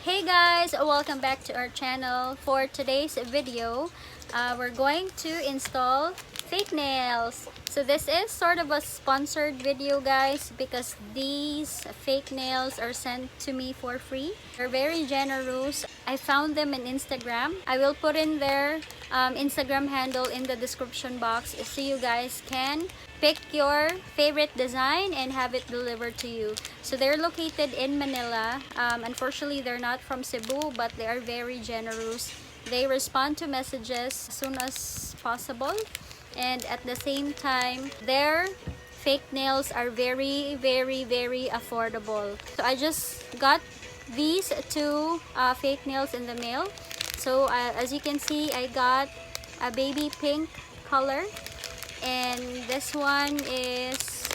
Hey guys, welcome back to our channel. For today's video, we're going to install fake nails. So this is sort of a sponsored video guys because these fake nails are sent to me for free. They're very generous. I found them in Instagram. I will put in their Instagram handle in the description box so you guys can pick your favorite design and have it delivered to you. So they're located in Manila. Unfortunately, they're not from Cebu, but they are very generous. They respond to messages as soon as possible, and at the same time, their fake nails are very affordable. So I just got these two fake nails in the mail. So as you can see, I got a baby pink color, and this one is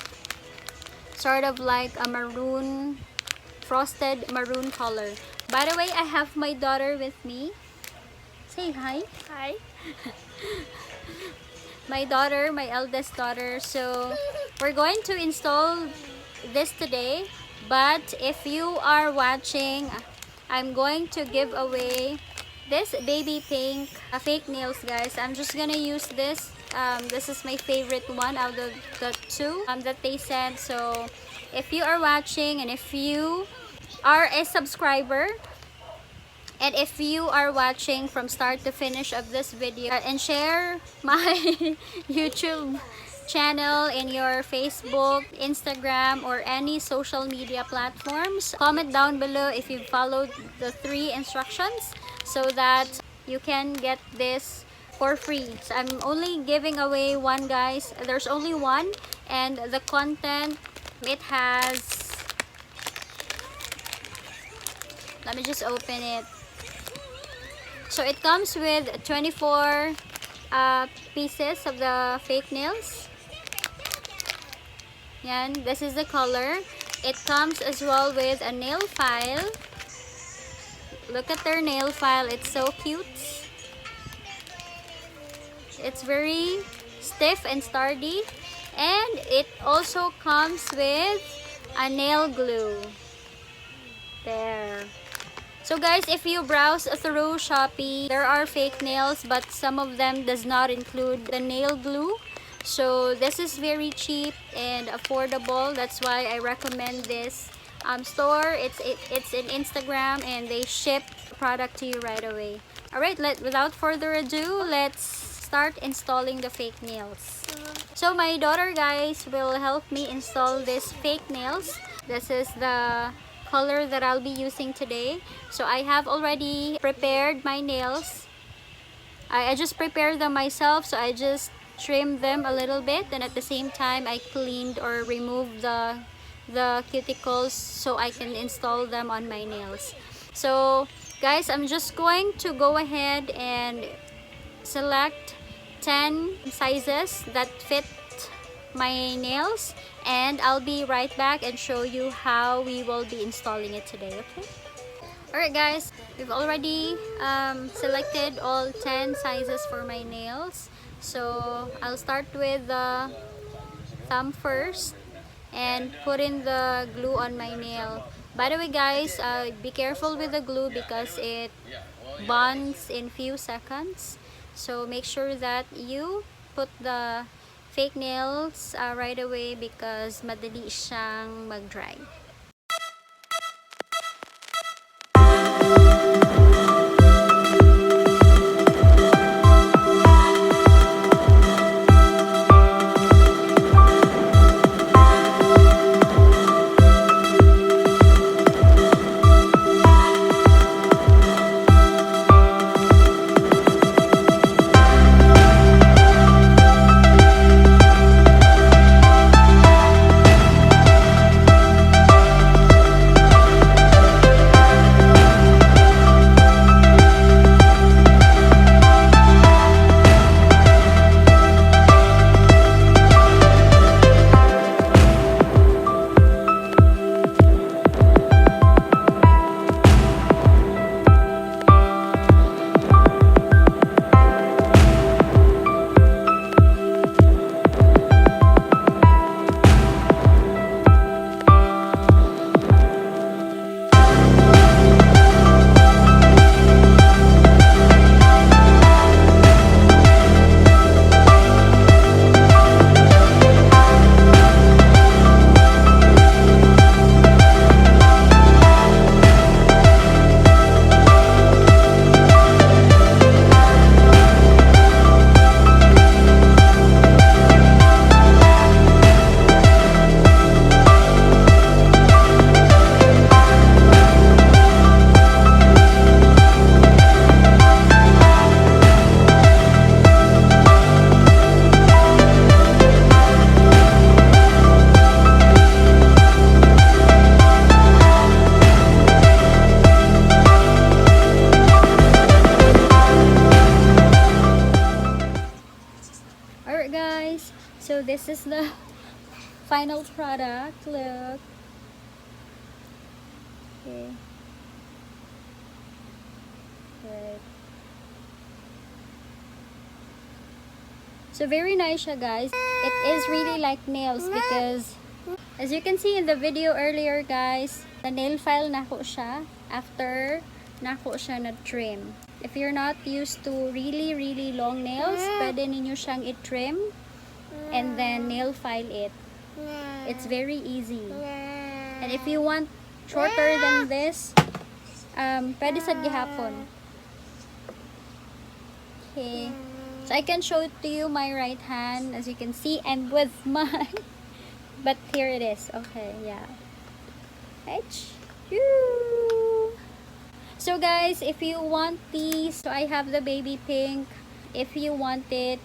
sort of like a maroon, frosted maroon color. By the way, I have my daughter with me. Say hi. Hi. My daughter, my eldest daughter. So we're going to install this today, but if you are watching, I'm going to give away this baby pink fake nails guys. I'm just gonna use this. This is my favorite one out of the two that they sent. So if you are watching, and if you are a subscriber, and if you are watching from start to finish of this video, and share my YouTube channel in your Facebook, Instagram, or any social media platforms, comment down below if you followed the 3 instructions so that you can get this for free. So I'm only giving away one guys. There's only one, and the content, it has, let me just open it. So it comes with 24 pieces of the fake nails. Yan, this is the color. It comes as well with a nail file. Look at their nail file, it's so cute. It's very stiff and sturdy, and it also comes with a nail glue. There. So guys, if you browse through Shopee, there are fake nails, but some of them does not include the nail glue. So this is very cheap and affordable. That's why I recommend this store. It's in Instagram, and they ship the product to you right away. Alright, without further ado, let's start installing the fake nails. So my daughter guys will help me install these fake nails. This is the color that I'll be using today. So I have already prepared my nails. I just prepared them myself, so I just trimmed them a little bit, and at the same time I cleaned or removed the cuticles so I can install them on my nails. So guys, I'm just going to go ahead and select 10 sizes that fit my nails, and I'll be right back and show you how we will be installing it today. Okay, alright guys, we've already selected all 10 sizes for my nails. So I'll start with the thumb first and put in the glue on my nail. By the way guys, be careful with the glue because it bonds in few seconds. So make sure that you put the fake nails right away because madali siyang mag-dry. this is the final product. Look. Okay. Right. So very nice siya, guys. It is really like nails because as you can see in the video earlier, guys, the nail file nako siya after nako siya na trim. If you're not used to really long nails, pwede ninyo siyang i-trim and then nail file it. It's very easy. And if you want shorter than this, pwede sa gihapon. Okay. So I can show it to you my right hand. As you can see, I'm with mine. But here it is. Okay, yeah. So guys, if you want these, so I have the baby pink. If you want it,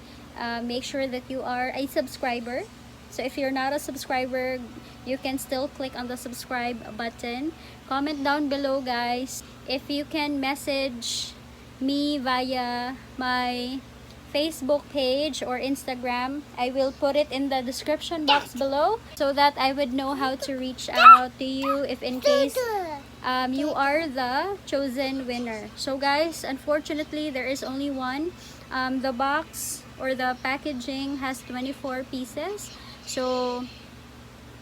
make sure that you are a subscriber. So if you're not a subscriber, you can still click on the subscribe button. Comment down below, guys. If you can message me via my Facebook page or Instagram, I will put it in the description box below so that I would know how to reach out to you if in case you are the chosen winner. So guys, unfortunately there is only one. The box or the packaging has 24 pieces. So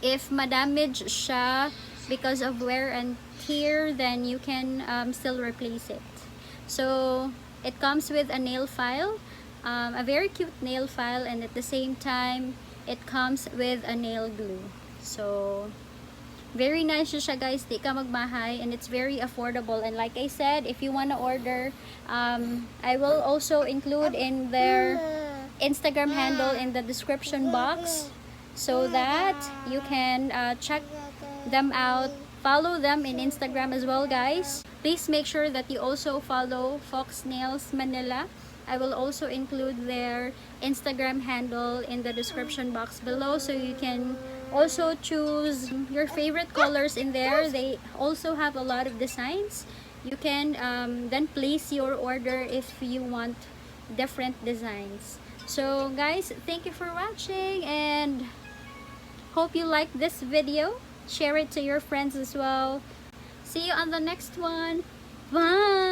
if madamage siya because of wear and tear, then you can still replace it. So it comes with a nail file, a very cute nail file, and at the same time it comes with a nail glue. So very nice siya, guys. Di ka magmahay, and it's very affordable. And like I said, if you want to order, I will also include in their Instagram handle in the description box so that you can check them out. Follow them in Instagram as well, guys. Please make sure that you also follow Fox Nails Manila. I will also include their Instagram handle in the description box below, so you can also choose your favorite colors in there. They also have a lot of designs. You can then place your order if you want different designs. So guys, thank you for watching and hope you like this video. Share it to your friends as well. See you on the next one. Bye!